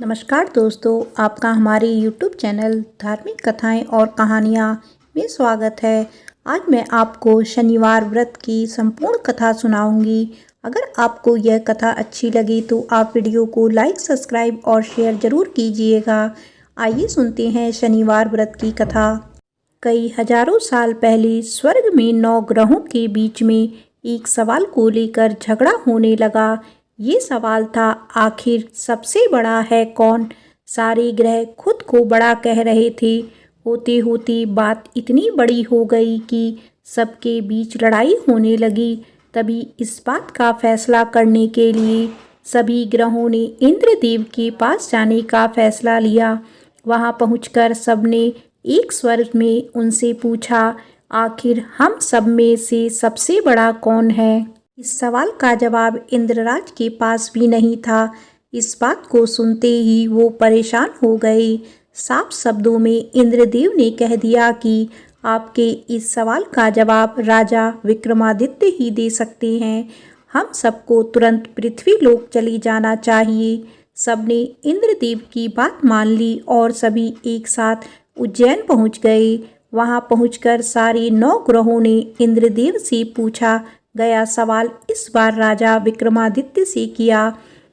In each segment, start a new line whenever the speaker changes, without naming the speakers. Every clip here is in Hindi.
नमस्कार दोस्तों, आपका हमारे YouTube चैनल धार्मिक कथाएं और कहानियाँ में स्वागत है। आज मैं आपको शनिवार व्रत की संपूर्ण कथा सुनाऊंगी। अगर आपको यह कथा अच्छी लगी तो आप वीडियो को लाइक, सब्सक्राइब और शेयर जरूर कीजिएगा। आइए सुनते हैं शनिवार व्रत की कथा। कई हजारों साल पहले स्वर्ग में 9 ग्रहों के बीच में एक सवाल को लेकर झगड़ा होने लगा। ये सवाल था, आखिर सबसे बड़ा है कौन। सारे ग्रह खुद को बड़ा कह रहे थे। होते होते बात इतनी बड़ी हो गई कि सबके बीच लड़ाई होने लगी। तभी इस बात का फैसला करने के लिए सभी ग्रहों ने इंद्रदेव के पास जाने का फैसला लिया। वहां पहुंचकर सबने एक स्वर में उनसे पूछा, आखिर हम सब में से सबसे बड़ा कौन है। इस सवाल का जवाब इंद्रराज के पास भी नहीं था। इस बात को सुनते ही वो परेशान हो गए। साफ शब्दों में इंद्रदेव ने कह दिया कि आपके इस सवाल का जवाब राजा विक्रमादित्य ही दे सकते हैं। हम सबको तुरंत पृथ्वी लोक चली जाना चाहिए। सबने इंद्रदेव की बात मान ली और सभी एक साथ उज्जैन पहुंच गए। वहां पहुंचकर सारे 9 ग्रहों ने इंद्रदेव से पूछा गया सवाल इस बार राजा विक्रमादित्य से किया।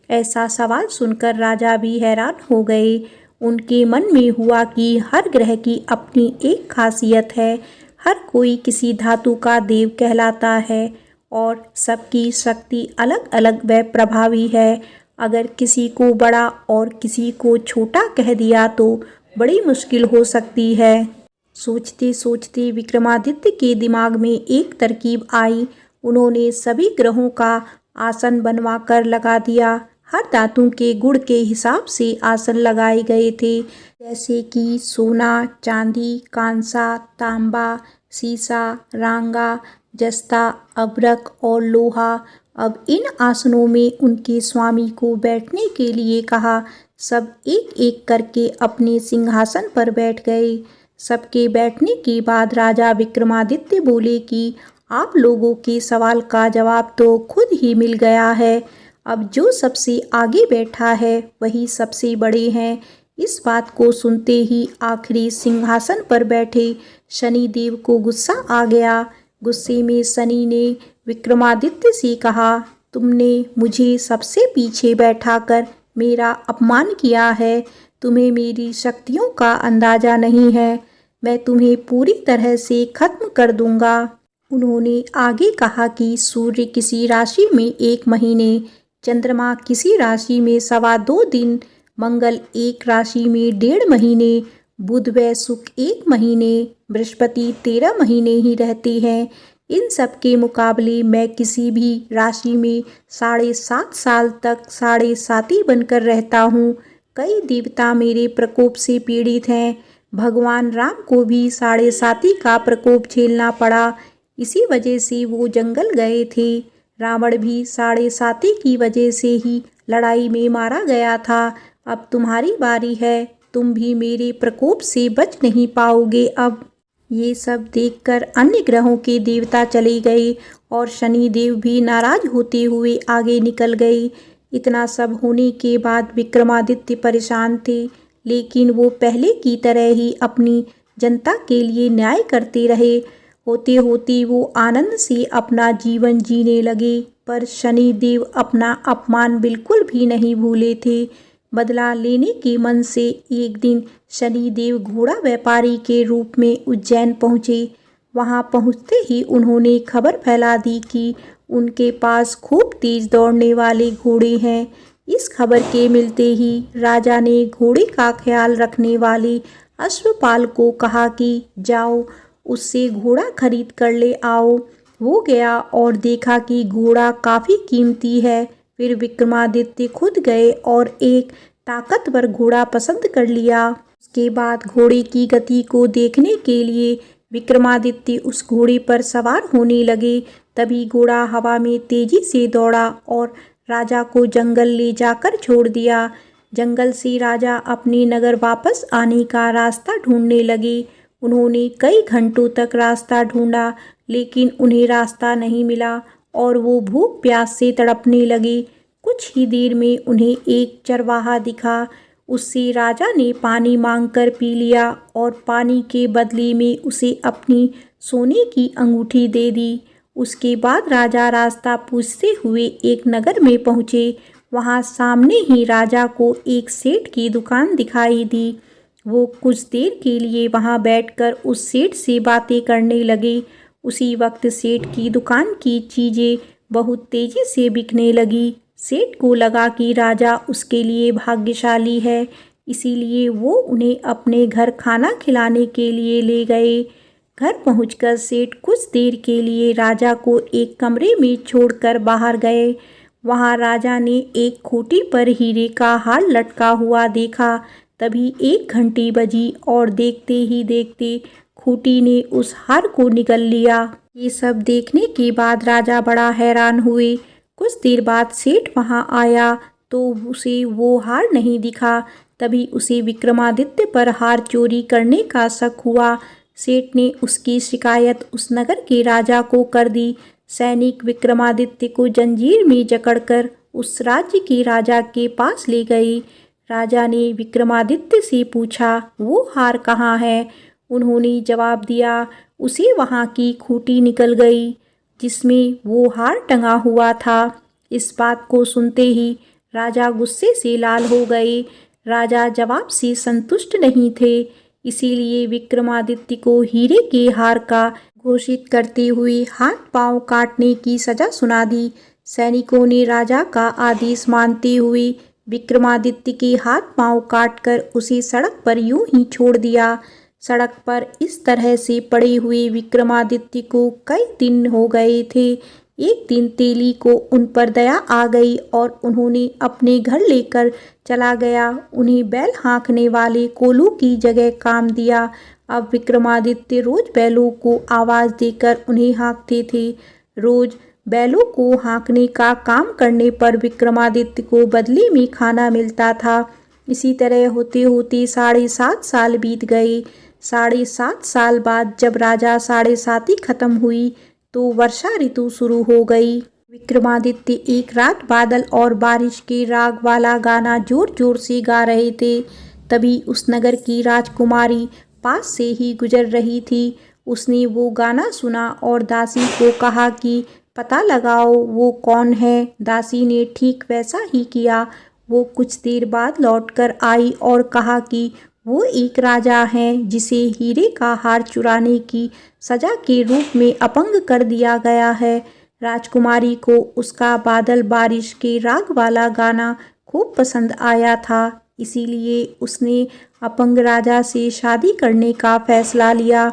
ऐसा सवाल सुनकर राजा भी हैरान हो गए। उनके मन में हुआ कि हर ग्रह की अपनी एक खासियत है। हर कोई किसी धातु का देव कहलाता है और सबकी शक्ति अलग अलग व प्रभावी है। अगर किसी को बड़ा और किसी को छोटा कह दिया तो बड़ी मुश्किल हो सकती है। सोचते सोचते विक्रमादित्य के दिमाग में एक तरकीब आई। उन्होंने सभी ग्रहों का आसन बनवा कर लगा दिया। हर धातु के गुण के हिसाब से आसन लगाए गए थे, जैसे कि सोना, चांदी, कांसा, तांबा, सीसा, रांगा, जस्ता, अभ्रक और लोहा। अब इन आसनों में उनके स्वामी को बैठने के लिए कहा। सब एक एक करके अपने सिंहासन पर बैठ गए। सबके बैठने के बाद राजा विक्रमादित्य बोले कि आप लोगों के सवाल का जवाब तो खुद ही मिल गया है। अब जो सबसे आगे बैठा है वही सबसे बड़े हैं। इस बात को सुनते ही आखिरी सिंहासन पर बैठे शनिदेव को गुस्सा आ गया। गुस्से में शनि ने विक्रमादित्य से कहा, तुमने मुझे सबसे पीछे बैठाकर मेरा अपमान किया है। तुम्हें मेरी शक्तियों का अंदाजा नहीं है। मैं तुम्हें पूरी तरह से खत्म कर दूंगा। उन्होंने आगे कहा कि सूर्य किसी राशि में 1 महीने, चंद्रमा किसी राशि में 2.25 दिन, मंगल एक राशि में 1.5 महीने, बुध व शुक्र 1 महीने, बृहस्पति 13 महीने ही रहते हैं। इन सब के मुकाबले मैं किसी भी राशि में 7.5 साल तक 7.5 बनकर रहता हूँ। कई देवता मेरे प्रकोप से पीड़ित हैं। भगवान राम को भी 7.5 का प्रकोप झेलना पड़ा। इसी वजह से वो जंगल गए थे। रावण भी 7.5 की वजह से ही लड़ाई में मारा गया था। अब तुम्हारी बारी है। तुम भी मेरे प्रकोप से बच नहीं पाओगे। अब ये सब देखकर अन्य ग्रहों के देवता चले गए और शनिदेव भी नाराज होते हुए आगे निकल गए। इतना सब होने के बाद विक्रमादित्य परेशान थे, लेकिन वो पहले की तरह ही अपनी जनता के लिए न्याय करते रहे। होते होते वो आनंद से अपना जीवन जीने लगे, पर शनिदेव अपना अपमान बिल्कुल भी नहीं भूले थे। बदला लेने के मन से एक दिन शनिदेव घोड़ा व्यापारी के रूप में उज्जैन पहुँचे। वहां पहुँचते ही उन्होंने खबर फैला दी कि उनके पास खूब तेज दौड़ने वाले घोड़े हैं। इस खबर के मिलते ही राजा ने घोड़े का ख्याल रखने वाले अश्वपाल को कहा कि जाओ उससे घोड़ा खरीद कर ले आओ। वो गया और देखा कि घोड़ा काफ़ी कीमती है। फिर विक्रमादित्य खुद गए और एक ताकतवर घोड़ा पसंद कर लिया। उसके बाद घोड़े की गति को देखने के लिए विक्रमादित्य उस घोड़े पर सवार होने लगे। तभी घोड़ा हवा में तेजी से दौड़ा और राजा को जंगल ले जाकर छोड़ दिया। जंगल से राजा अपने नगर वापस आने का रास्ता ढूंढने लगे। उन्होंने कई घंटों तक रास्ता ढूंढा, लेकिन उन्हें रास्ता नहीं मिला और वो भूख प्यास से तड़पने लगे। कुछ ही देर में उन्हें एक चरवाहा दिखा। उससे राजा ने पानी मांगकर पी लिया और पानी के बदले में उसे अपनी सोने की अंगूठी दे दी। उसके बाद राजा रास्ता पूछते हुए एक नगर में पहुँचे। वहाँ सामने ही राजा को एक सेठ की दुकान दिखाई दी। वो कुछ देर के लिए वहाँ बैठकर उस सेठ से बातें करने लगे। उसी वक्त सेठ की दुकान की चीज़ें बहुत तेज़ी से बिकने लगी। सेठ को लगा कि राजा उसके लिए भाग्यशाली है, इसीलिए वो उन्हें अपने घर खाना खिलाने के लिए ले गए। घर पहुंचकर सेठ कुछ देर के लिए राजा को एक कमरे में छोड़कर बाहर गए। वहां राजा ने एक खूंटी पर हीरे का हार लटका हुआ देखा। तभी एक घंटी बजी और देखते ही देखते खूंटी ने उस हार को निगल लिया। ये सब देखने के बाद राजा बड़ा हैरान हुए। कुछ देर बाद सेठ वहां आया तो उसे वो हार नहीं दिखा। तभी उसे विक्रमादित्य पर हार चोरी करने का शक हुआ। सेठ ने उसकी शिकायत उस नगर के राजा को कर दी। सैनिक विक्रमादित्य को जंजीर में जकड़कर उस राज्य के राजा के पास ले गए। राजा ने विक्रमादित्य से पूछा, वो हार कहाँ है? उन्होंने जवाब दिया, उसे वहाँ की खूंटी निकल गई जिसमें वो हार टंगा हुआ था। इस बात को सुनते ही राजा गुस्से से लाल हो गए। राजा जवाब से संतुष्ट नहीं थे, इसीलिए विक्रमादित्य को हीरे के हार का घोषित करते हुए हाथ पांव काटने की सजा सुना दी। सैनिकों ने राजा का आदेश मानते हुए विक्रमादित्य के हाथ पांव काटकर उसे सड़क पर यूं ही छोड़ दिया। सड़क पर इस तरह से पड़े हुए विक्रमादित्य को कई दिन हो गए थे। एक दिन तेली को उन पर दया आ गई और उन्होंने अपने घर लेकर चला गया। उन्हें बैल हाँकने वाले कोलू की जगह काम दिया। अब विक्रमादित्य रोज बैलों को आवाज़ देकर उन्हें हाँकते थे। रोज बैलों को हाँकने का काम करने पर विक्रमादित्य को बदले में खाना मिलता था। इसी तरह होते होते 7.5 साल बीत गए। 7.5 साल बाद जब राजा 7.5 खत्म हुई तो वर्षा ऋतु शुरू हो गई। विक्रमादित्य एक रात बादल और बारिश के राग वाला गाना जोर जोर से गा रहे थे। तभी उस नगर की राजकुमारी पास से ही गुजर रही थी। उसने वो गाना सुना और दासी को कहा कि पता लगाओ वो कौन है। दासी ने ठीक वैसा ही किया। वो कुछ देर बाद लौटकर आई और कहा कि वो एक राजा हैं जिसे हीरे का हार चुराने की सजा के रूप में अपंग कर दिया गया है। राजकुमारी को उसका बादल बारिश के राग वाला गाना खूब पसंद आया था, इसीलिए उसने अपंग राजा से शादी करने का फैसला लिया।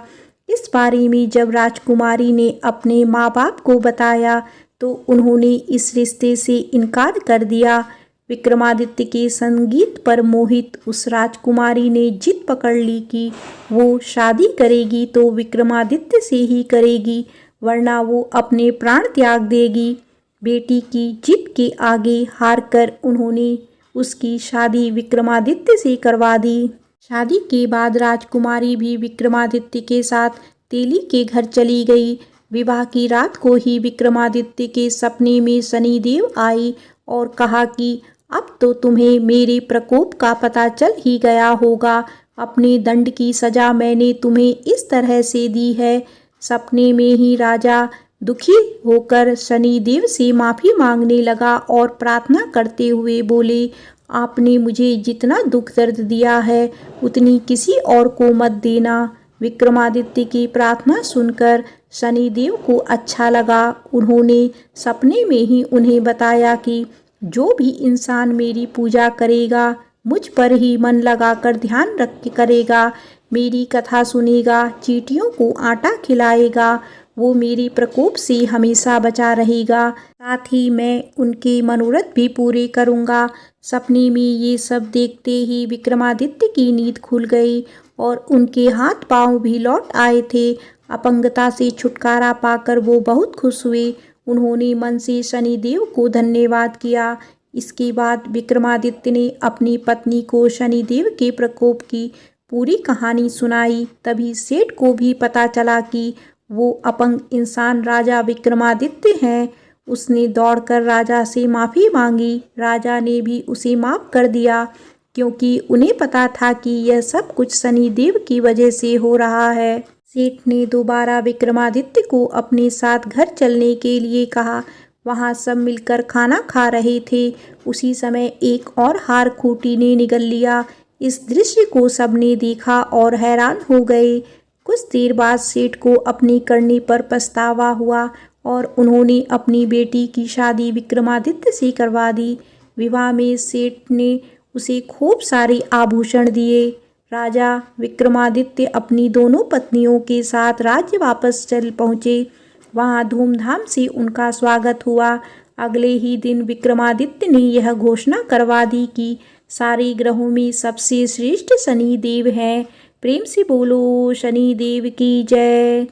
इस बारे में जब राजकुमारी ने अपने माँ बाप को बताया तो उन्होंने इस रिश्ते से इनकार कर दिया। विक्रमादित्य के संगीत पर मोहित उस राजकुमारी ने जिद पकड़ ली कि वो शादी करेगी तो विक्रमादित्य से ही करेगी, वरना वो अपने प्राण त्याग देगी। बेटी की जिद के आगे हारकर उन्होंने उसकी शादी विक्रमादित्य से करवा दी। शादी के बाद राजकुमारी भी विक्रमादित्य के साथ तेली के घर चली गई। विवाह की रात को ही विक्रमादित्य के सपने में शनिदेव आई और कहा कि अब तो तुम्हें मेरे प्रकोप का पता चल ही गया होगा। अपने दंड की सजा मैंने तुम्हें इस तरह से दी है। सपने में ही राजा दुखी होकर शनिदेव से माफ़ी मांगने लगा और प्रार्थना करते हुए बोले, आपने मुझे जितना दुख दर्द दिया है उतनी किसी और को मत देना। विक्रमादित्य की प्रार्थना सुनकर शनिदेव को अच्छा लगा। उन्होंने सपने में ही उन्हें बताया कि जो भी इंसान मेरी पूजा करेगा, मुझ पर ही मन लगाकर ध्यान रख के करेगा, मेरी कथा सुनेगा, चींटियों को आटा खिलाएगा, वो मेरे प्रकोप से हमेशा बचा रहेगा। साथ ही मैं उनके मनोरथ भी पूरे करूँगा। सपने में ये सब देखते ही विक्रमादित्य की नींद खुल गई और उनके हाथ पांव भी लौट आए थे। अपंगता से छुटकारा पाकर वो बहुत खुश हुए। उन्होंने मन से शनिदेव को धन्यवाद किया। इसके बाद विक्रमादित्य ने अपनी पत्नी को शनिदेव के प्रकोप की पूरी कहानी सुनाई। तभी सेठ को भी पता चला कि वो अपंग इंसान राजा विक्रमादित्य हैं। उसने दौड़कर राजा से माफ़ी मांगी। राजा ने भी उसे माफ़ कर दिया क्योंकि उन्हें पता था कि यह सब कुछ शनिदेव की वजह से हो रहा है। सेठ ने दोबारा विक्रमादित्य को अपने साथ घर चलने के लिए कहा। वहाँ सब मिलकर खाना खा रहे थे। उसी समय एक और हार खूंटी ने निगल लिया। इस दृश्य को सबने देखा और हैरान हो गए। कुछ देर बाद सेठ को अपनी करनी पर पछतावा हुआ और उन्होंने अपनी बेटी की शादी विक्रमादित्य से करवा दी। विवाह में सेठ ने उसे खूब सारे आभूषण दिए। राजा विक्रमादित्य अपनी दोनों पत्नियों के साथ राज्य वापस चल पहुँचे। वहाँ धूमधाम से उनका स्वागत हुआ। अगले ही दिन विक्रमादित्य ने यह घोषणा करवा दी कि सारे ग्रहों में सबसे श्रेष्ठ शनिदेव हैं। प्रेम से बोलो शनिदेव की जय।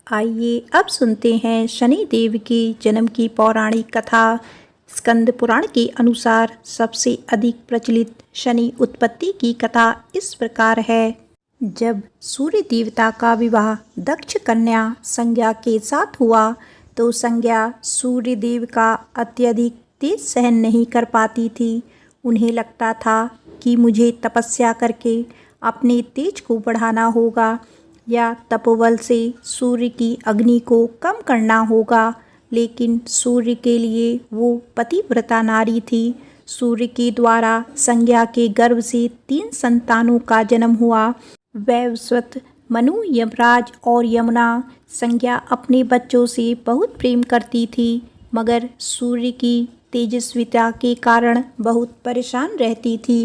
आइए अब सुनते हैं शनिदेव के जन्म की पौराणिक कथा। स्कंद पुराण के अनुसार सबसे अधिक प्रचलित शनि उत्पत्ति की कथा इस प्रकार है। जब सूर्य देवता का विवाह दक्ष कन्या संज्ञा के साथ हुआ तो संज्ञा सूर्य देव का अत्यधिक तेज सहन नहीं कर पाती थी। उन्हें लगता था कि मुझे तपस्या करके अपने तेज को बढ़ाना होगा या तपोबल से सूर्य की अग्नि को कम करना होगा, लेकिन सूर्य के लिए वो पतिव्रता नारी थी। सूर्य के द्वारा संज्ञा के गर्भ से 3 संतानों का जन्म हुआ। वैवस्वत, मनु, यमराज और यमुना। संज्ञा अपने बच्चों से बहुत प्रेम करती थी, मगर सूर्य की तेजस्विता के कारण बहुत परेशान रहती थी।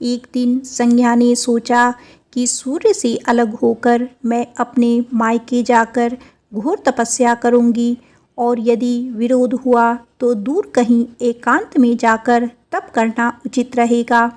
एक दिन संज्ञा ने सोचा कि सूर्य से अलग होकर मैं अपने मायके जाकर घोर तपस्या करूंगी और यदि विरोध हुआ तो दूर कहीं एकांत में जाकर तप करना उचित रहेगा।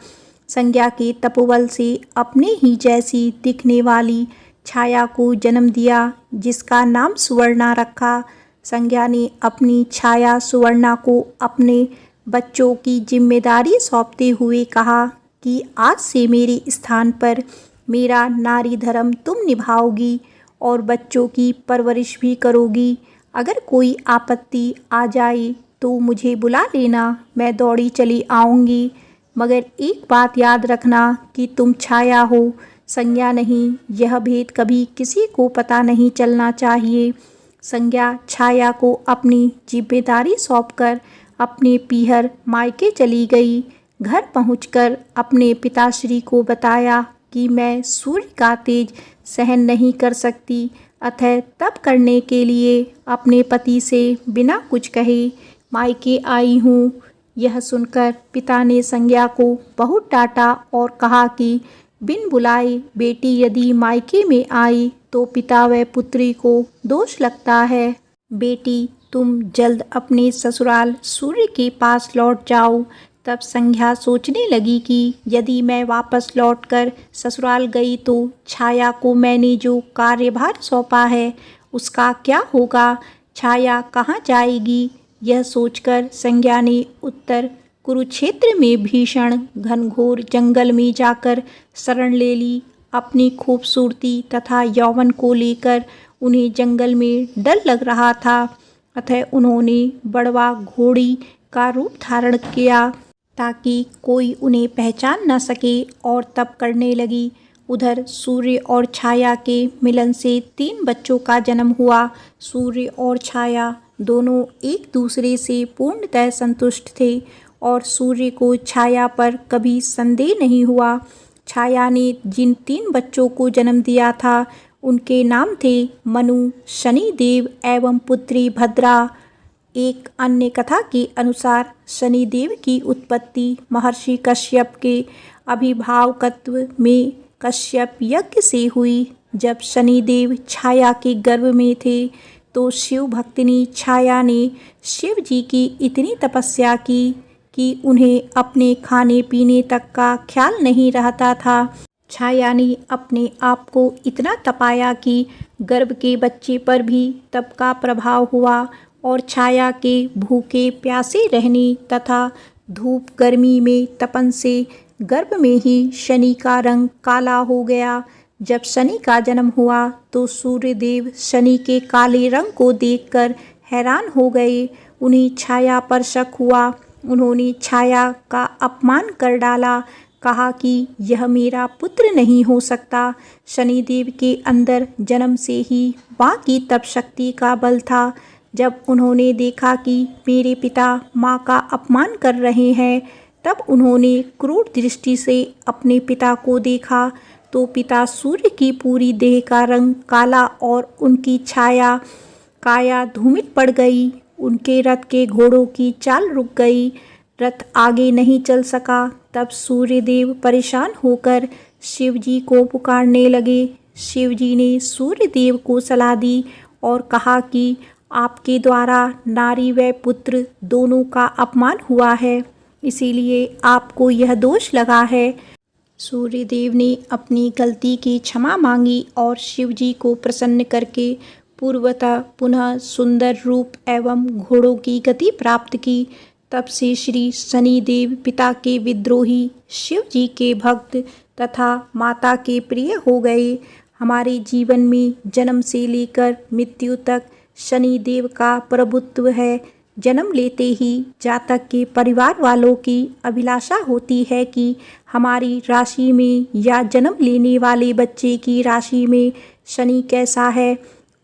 संज्ञा के तपोबल से अपने ही जैसी दिखने वाली छाया को जन्म दिया, जिसका नाम सुवर्णा रखा। संज्ञा ने अपनी छाया सुवर्णा को अपने बच्चों की जिम्मेदारी सौंपते हुए कहा कि आज से मेरे स्थान पर मेरा नारी धर्म तुम निभाओगी और बच्चों की परवरिश भी करोगी। अगर कोई आपत्ति आ जाए तो मुझे बुला लेना, मैं दौड़ी चली आऊँगी। मगर एक बात याद रखना कि तुम छाया हो, संज्ञा नहीं। यह भेद कभी किसी को पता नहीं चलना चाहिए। संज्ञा छाया को अपनी जिम्मेदारी सौंपकर अपने पीहर मायके चली गई। घर पहुंचकर अपने पिताश्री को बताया कि मैं सूर्य का तेज सहन नहीं कर सकती, अतः तप करने के लिए अपने पति से बिना कुछ कहे मायके आई हूँ। यह सुनकर पिता ने संज्ञा को बहुत डांटा और कहा कि बिन बुलाए बेटी यदि मायके में आई तो पिता व पुत्री को दोष लगता है। बेटी, तुम जल्द अपने ससुराल सूर्य के पास लौट जाओ। तब संज्ञा सोचने लगी कि यदि मैं वापस लौटकर ससुराल गई तो छाया को मैंने जो कार्यभार सौंपा है उसका क्या होगा, छाया कहाँ जाएगी। यह सोचकर संज्ञा ने उत्तर कुरुक्षेत्र में भीषण घनघोर जंगल में जाकर शरण ले ली। अपनी खूबसूरती तथा यौवन को लेकर उन्हें जंगल में डर लग रहा था, अतः उन्होंने बड़वा घोड़ी का रूप धारण किया ताकि कोई उन्हें पहचान न सके और तप करने लगी। उधर सूर्य और छाया के मिलन से 3 बच्चों का जन्म हुआ। सूर्य और छाया दोनों एक दूसरे से पूर्णतः संतुष्ट थे और सूर्य को छाया पर कभी संदेह नहीं हुआ। छाया ने जिन 3 बच्चों को जन्म दिया था उनके नाम थे मनु, शनिदेव एवं पुत्री भद्रा। एक अन्य कथा के अनुसार शनिदेव की उत्पत्ति महर्षि कश्यप के अभिभावकत्व में कश्यप यज्ञ से हुई। जब शनिदेव छाया के गर्भ में थे तो शिव भक्तिनी छाया ने शिव जी की इतनी तपस्या की कि उन्हें अपने खाने पीने तक का ख्याल नहीं रहता था। छाया ने अपने आप को इतना तपाया कि गर्भ के बच्चे पर भी तप का प्रभाव हुआ और छाया के भूखे प्यासे रहने तथा धूप गर्मी में तपन से गर्भ में ही शनि का रंग काला हो गया। जब शनि का जन्म हुआ तो सूर्यदेव शनि के काले रंग को देखकर हैरान हो गए। उन्हें छाया पर शक हुआ। उन्होंने छाया का अपमान कर डाला। कहा कि यह मेरा पुत्र नहीं हो सकता। शनिदेव के अंदर जन्म से ही माँ की तप शक्ति का बल था। जब उन्होंने देखा कि मेरे पिता माँ का अपमान कर रहे हैं, तब उन्होंने क्रूर दृष्टि से अपने पिता को देखा तो पिता सूर्य की पूरी देह का रंग काला और उनकी छाया काया धूमिल पड़ गई। उनके रथ के घोड़ों की चाल रुक गई, रथ आगे नहीं चल सका। तब सूर्यदेव परेशान होकर शिवजी को पुकारने लगे। शिवजी ने सूर्यदेव को सलाह दी और कहा कि आपके द्वारा नारी व पुत्र दोनों का अपमान हुआ है, इसीलिए आपको यह दोष लगा है। सूर्यदेव ने अपनी गलती की क्षमा मांगी और शिवजी को प्रसन्न करके पूर्वतः पुनः सुंदर रूप एवं घोड़ों की गति प्राप्त की। तब से श्री शनिदेव पिता के विद्रोही, शिव जी के भक्त तथा माता के प्रिय हो गए। हमारे जीवन में जन्म से लेकर मृत्यु तक शनिदेव का प्रभुत्व है। जन्म लेते ही जातक के परिवार वालों की अभिलाषा होती है कि हमारी राशि में या जन्म लेने वाले बच्चे की राशि में शनि कैसा है,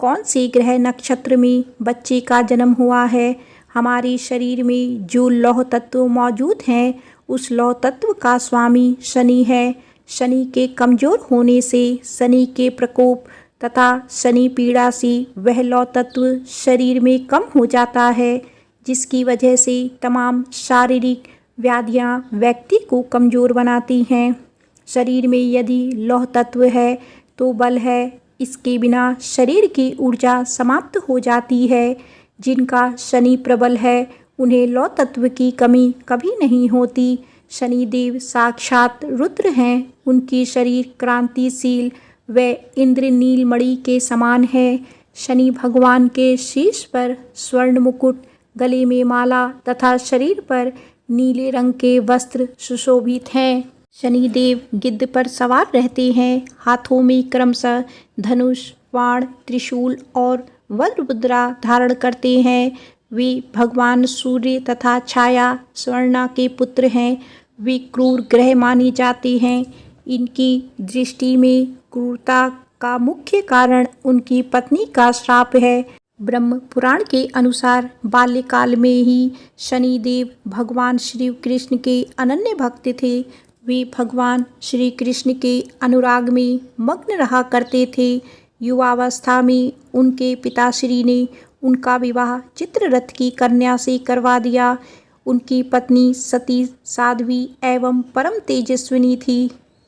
कौन से ग्रह नक्षत्र में बच्चे का जन्म हुआ है। हमारे शरीर में जो लौह तत्व मौजूद हैं, उस लौह तत्व का स्वामी शनि है। शनि के कमज़ोर होने से, शनि के प्रकोप तथा शनि पीड़ा से वह लौह तत्व शरीर में कम हो जाता है, जिसकी वजह से तमाम शारीरिक व्याधियां व्यक्ति को कमज़ोर बनाती हैं। शरीर में यदि लौह तत्व है तो बल है, इसके बिना शरीर की ऊर्जा समाप्त हो जाती है। जिनका शनि प्रबल है, उन्हें लौह तत्व की कमी कभी नहीं होती। शनिदेव साक्षात रुद्र हैं। उनकी शरीर क्रांतिशील व इंद्र नीलमणि के समान है। शनि भगवान के शीश पर स्वर्ण मुकुट, गले में माला तथा शरीर पर नीले रंग के वस्त्र सुशोभित हैं। शनिदेव गिद्ध पर सवार रहते हैं। हाथों में क्रमशः धनुष, बाण, त्रिशूल और वज्रमुद्रा धारण करते हैं। वे भगवान सूर्य तथा छाया स्वर्णा के पुत्र हैं। वे क्रूर ग्रह माने जाते हैं। इनकी दृष्टि में क्रूरता का मुख्य कारण उनकी पत्नी का श्राप है। ब्रह्म पुराण के अनुसार बाल्यकाल में ही शनिदेव भगवान श्री कृष्ण के अनन्य भक्त थे। वे भगवान श्री कृष्ण के अनुराग में मग्न रहा करते थे। युवावस्था में उनके पिताश्री ने उनका विवाह चित्ररथ की कन्या से करवा दिया। उनकी पत्नी सती साध्वी एवं परम तेजस्विनी थी।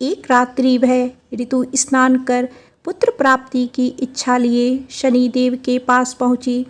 एक रात्रि वह ऋतु स्नान कर पुत्र प्राप्ति की इच्छा लिए शनिदेव के पास पहुँची,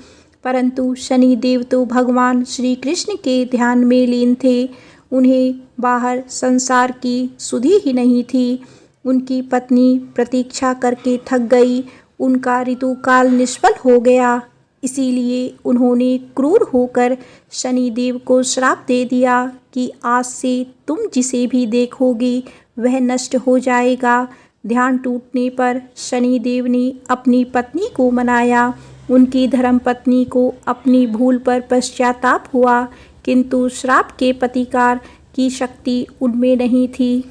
परंतु शनिदेव तो भगवान श्री कृष्ण के ध्यान में लीन थे। उन्हें बाहर संसार की सुधि ही नहीं थी। उनकी पत्नी प्रतीक्षा करके थक गई। उनका ऋतुकाल निष्फल हो गया, इसीलिए उन्होंने क्रूर होकर शनिदेव को श्राप दे दिया कि आज से तुम जिसे भी देखोगे वह नष्ट हो जाएगा। ध्यान टूटने पर शनिदेव ने अपनी पत्नी को मनाया। उनकी धर्मपत्नी को अपनी भूल पर पश्चाताप हुआ, किंतु श्राप के प्रतिकार की शक्ति उनमें नहीं थी।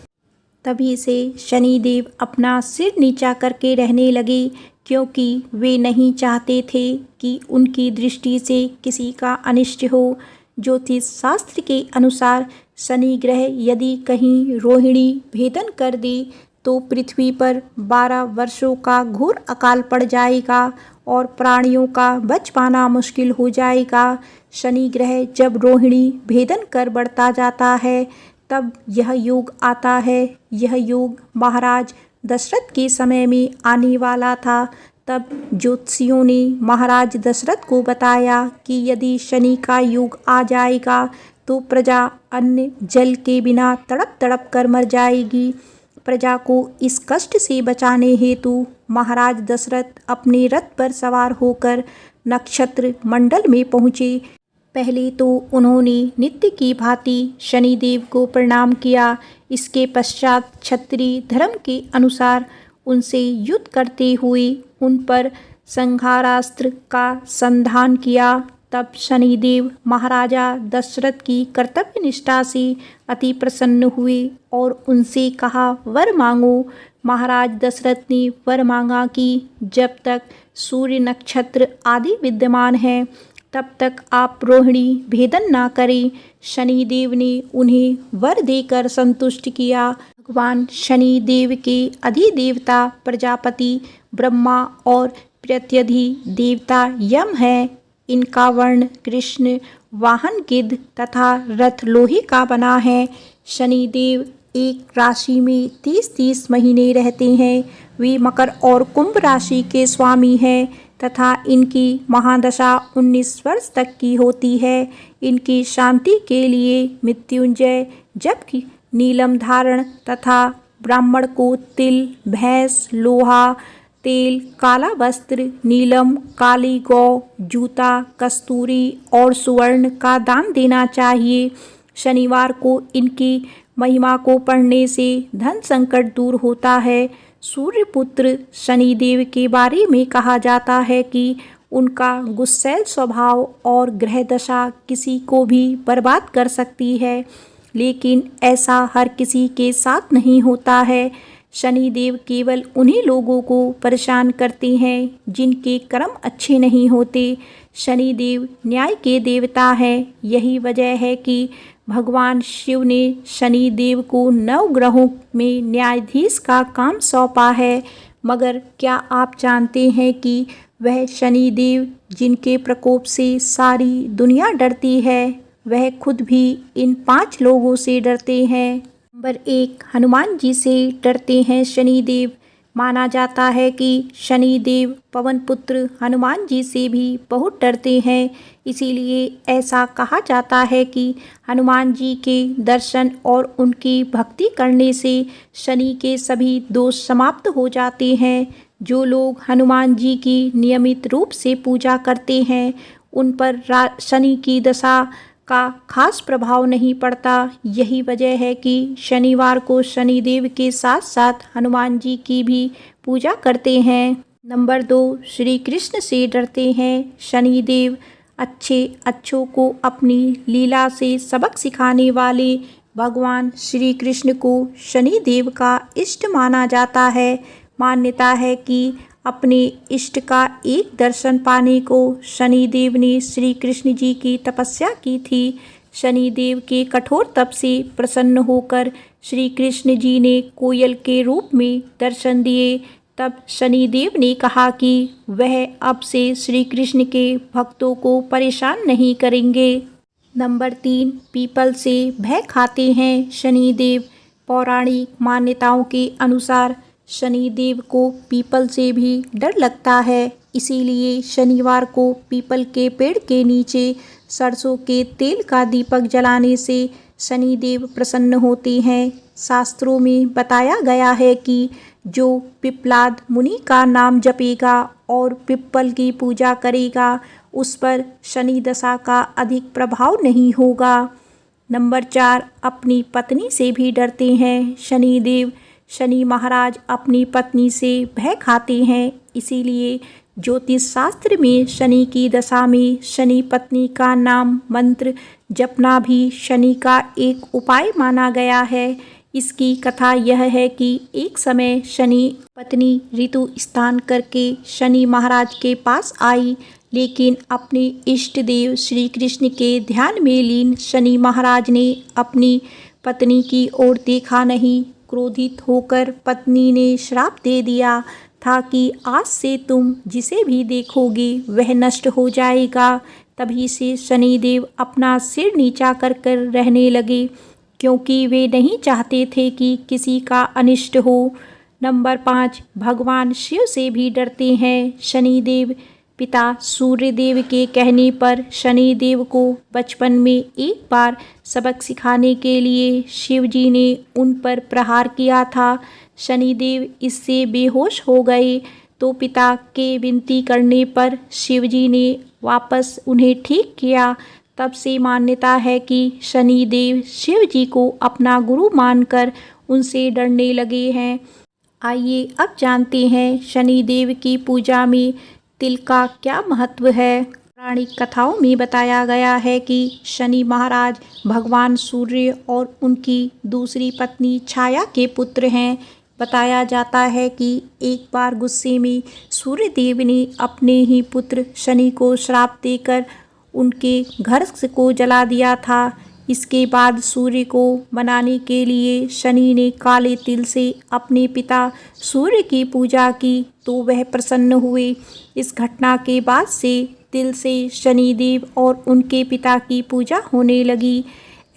तभी से शनिदेव अपना सिर नीचा करके रहने लगे, क्योंकि वे नहीं चाहते थे कि उनकी दृष्टि से किसी का अनिष्ट हो। ज्योतिष शास्त्र के अनुसार शनि ग्रह यदि कहीं रोहिणी भेदन कर दे तो पृथ्वी पर 12 वर्षों का घोर अकाल पड़ जाएगा और प्राणियों का बच पाना मुश्किल हो जाएगा। शनि ग्रह जब रोहिणी भेदन कर बढ़ता जाता है, तब यह योग आता है। यह योग महाराज दशरथ के समय में आने वाला था। तब ज्योतिषियों ने महाराज दशरथ को बताया कि यदि शनि का योग आ जाएगा तो प्रजा अन्न जल के बिना तड़प तड़प कर मर जाएगी। प्रजा को इस कष्ट से बचाने हेतु महाराज दशरथ अपने रथ पर सवार होकर नक्षत्र मंडल में पहुँचे। पहले तो उन्होंने नित्य की भांति शनिदेव को प्रणाम किया। इसके पश्चात क्षत्रिय धर्म के अनुसार उनसे युद्ध करते हुए उन पर संहारास्त्र का संधान किया। तब शनिदेव महाराजा दशरथ की कर्तव्य निष्ठा से अति प्रसन्न हुए और उनसे कहा, वर मांगो। महाराज दशरथ ने वर मांगा कि जब तक सूर्य नक्षत्र आदि विद्यमान हैं तब तक आप रोहिणी भेदन ना करें। शनिदेव ने उन्हें वर देकर संतुष्ट किया। भगवान शनिदेव के अधिदेवता प्रजापति ब्रह्मा और प्रत्यधि देवता यम है। इनका वर्ण कृष्ण, वाहन गिद्ध तथा रथ लोहे का बना है। शनिदेव एक राशि में 30-30 महीने रहते हैं। वे मकर और कुंभ राशि के स्वामी हैं तथा इनकी महादशा 19 वर्ष तक की होती है। इनकी शांति के लिए मृत्युंजय जप की नीलम धारण तथा ब्राह्मण को तिल, भैंस, लोहा, तेल, काला वस्त्र, नीलम, काली गौ, जूता, कस्तूरी और सुवर्ण का दान देना चाहिए। शनिवार को इनकी महिमा को पढ़ने से धन संकट दूर होता है। सूर्यपुत्र शनिदेव के बारे में कहा जाता है कि उनका गुस्सैल स्वभाव और ग्रह दशा किसी को भी बर्बाद कर सकती है, लेकिन ऐसा हर किसी के साथ नहीं होता है। शनिदेव केवल उन्हीं लोगों को परेशान करते हैं जिनके कर्म अच्छे नहीं होते। शनिदेव न्याय के देवता हैं। यही वजह है कि भगवान शिव ने शनिदेव को 9 ग्रहों में न्यायाधीश का काम सौंपा है। मगर क्या आप जानते हैं कि वह शनिदेव जिनके प्रकोप से सारी दुनिया डरती है, वह खुद भी इन 5 लोगों से डरते हैं। नंबर 1, हनुमान जी से डरते हैं शनिदेव। माना जाता है कि शनिदेव पवन पुत्र हनुमान जी से भी बहुत डरते हैं। इसीलिए ऐसा कहा जाता है कि हनुमान जी के दर्शन और उनकी भक्ति करने से शनि के सभी दोष समाप्त हो जाते हैं। जो लोग हनुमान जी की नियमित रूप से पूजा करते हैं उन पर शनि की दशा का खास प्रभाव नहीं पड़ता। यही वजह है कि शनिवार को शनिदेव के साथ साथ हनुमान जी की भी पूजा करते हैं। नंबर 2, श्री कृष्ण से डरते हैं शनिदेव। अच्छों को अपनी लीला से सबक सिखाने वाले भगवान श्री कृष्ण को शनिदेव का इष्ट माना जाता है। मान्यता है कि अपने इष्ट का एक दर्शन पाने को शनिदेव ने श्री कृष्ण जी की तपस्या की थी। शनिदेव के कठोर तप से प्रसन्न होकर श्री कृष्ण जी ने कोयल के रूप में दर्शन दिए। तब शनिदेव ने कहा कि वह अब से श्री कृष्ण के भक्तों को परेशान नहीं करेंगे। नंबर 3, पीपल से भय खाते हैं शनिदेव। पौराणिक मान्यताओं के अनुसार शनिदेव को पीपल से भी डर लगता है। इसीलिए शनिवार को पीपल के पेड़ के नीचे सरसों के तेल का दीपक जलाने से शनिदेव प्रसन्न होते हैं। शास्त्रों में बताया गया है कि जो पिप्पलाद मुनि का नाम जपेगा और पिप्पल की पूजा करेगा उस पर शनि दशा का अधिक प्रभाव नहीं होगा। नंबर 4, अपनी पत्नी से भी डरते हैं शनिदेव। शनि महाराज अपनी पत्नी से भय खाते हैं। इसीलिए ज्योतिष शास्त्र में शनि की दशा में शनि पत्नी का नाम मंत्र जपना भी शनि का एक उपाय माना गया है। इसकी कथा यह है कि एक समय शनि पत्नी ऋतु स्नान करके शनि महाराज के पास आई, लेकिन अपने इष्ट देव श्री कृष्ण के ध्यान में लीन शनि महाराज ने अपनी पत्नी की ओर देखा नहीं। क्रोधित होकर पत्नी ने श्राप दे दिया था कि आज से तुम जिसे भी देखोगे वह नष्ट हो जाएगा। तभी से शनिदेव अपना सिर नीचा कर कर रहने लगे, क्योंकि वे नहीं चाहते थे कि किसी का अनिष्ट हो। नंबर 5, भगवान शिव से भी डरते हैं शनिदेव। पिता सूर्यदेव के कहने पर शनिदेव को बचपन में एक बार सबक सिखाने के लिए शिवजी ने उन पर प्रहार किया था। शनिदेव इससे बेहोश हो गए तो पिता के विनती करने पर शिवजी ने वापस उन्हें ठीक किया। तब से मान्यता है कि शनिदेव शिवजी को अपना गुरु मानकर उनसे डरने लगे हैं। आइए अब जानते हैं शनिदेव की पूजा में तिल का क्या महत्व है। पौराणिक कथाओं में बताया गया है कि शनि महाराज भगवान सूर्य और उनकी दूसरी पत्नी छाया के पुत्र हैं। बताया जाता है कि एक बार गुस्से में सूर्य देव ने अपने ही पुत्र शनि को श्राप देकर उनके घर को जला दिया था। इसके बाद सूर्य को मनाने के लिए शनि ने काले तिल से अपने पिता सूर्य की पूजा की तो वह प्रसन्न हुए। इस घटना के बाद से तिल से शनिदेव और उनके पिता की पूजा होने लगी।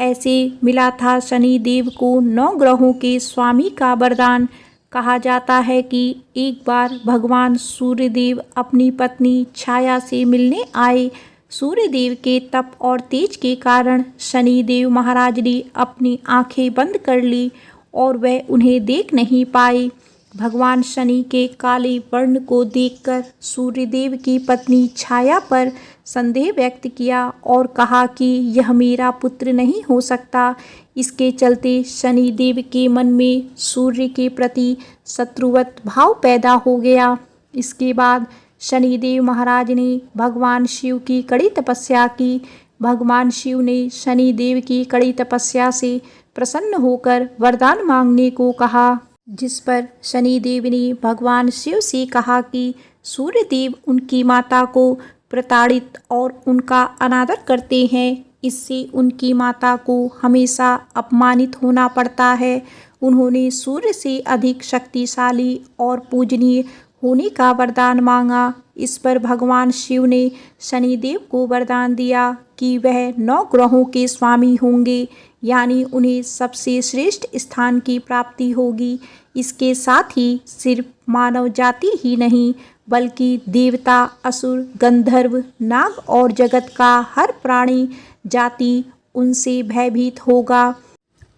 ऐसे मिला था शनिदेव को 9 ग्रहों के स्वामी का वरदान। कहा जाता है कि एक बार भगवान सूर्यदेव अपनी पत्नी छाया से मिलने आए। सूर्यदेव के तप और तेज के कारण शनिदेव महाराज ने अपनी आंखें बंद कर ली और वह उन्हें देख नहीं पाए। भगवान शनि के काले वर्ण को देखकर सूर्यदेव की पत्नी छाया पर संदेह व्यक्त किया और कहा कि यह मेरा पुत्र नहीं हो सकता। इसके चलते शनिदेव के मन में सूर्य के प्रति शत्रुवत भाव पैदा हो गया। इसके बाद शनिदेव महाराज ने भगवान शिव की कड़ी तपस्या की। भगवान शिव ने शनिदेव की कड़ी तपस्या से प्रसन्न होकर वरदान मांगने को कहा, जिस पर शनिदेव ने भगवान शिव से कहा कि सूर्यदेव उनकी माता को प्रताड़ित और उनका अनादर करते हैं। इससे उनकी माता को हमेशा अपमानित होना पड़ता है। उन्होंने सूर्य से अधिक शक्तिशाली और पूजनीय होने का वरदान मांगा। इस पर भगवान शिव ने शनिदेव को वरदान दिया कि वह 9 ग्रहों के स्वामी होंगे, यानी उन्हें सबसे श्रेष्ठ स्थान की प्राप्ति होगी। इसके साथ ही सिर्फ मानव जाति ही नहीं बल्कि देवता, असुर, गंधर्व, नाग और जगत का हर प्राणी जाति उनसे भयभीत होगा।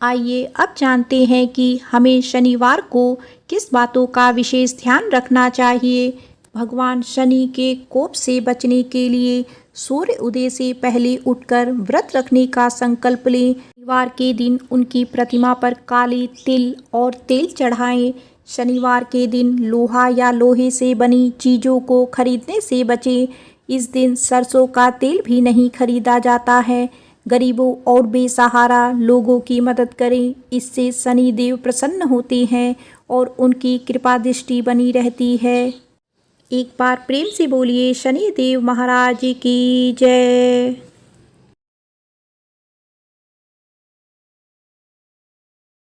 आइए अब जानते हैं कि हमें शनिवार को किस बातों का विशेष ध्यान रखना चाहिए। भगवान शनि के कोप से बचने के लिए सूर्य उदय से पहले उठकर व्रत रखने का संकल्प लें। शनिवार के दिन उनकी प्रतिमा पर काले तिल और तेल चढ़ाएं। शनिवार के दिन लोहा या लोहे से बनी चीज़ों को खरीदने से बचें। इस दिन सरसों का तेल भी नहीं खरीदा जाता है। गरीबों और बेसहारा लोगों की मदद करें। इससे शनिदेव प्रसन्न होते हैं और उनकी कृपा दृष्टि बनी रहती है। एक बार प्रेम से बोलिए शनिदेव महाराज की जय।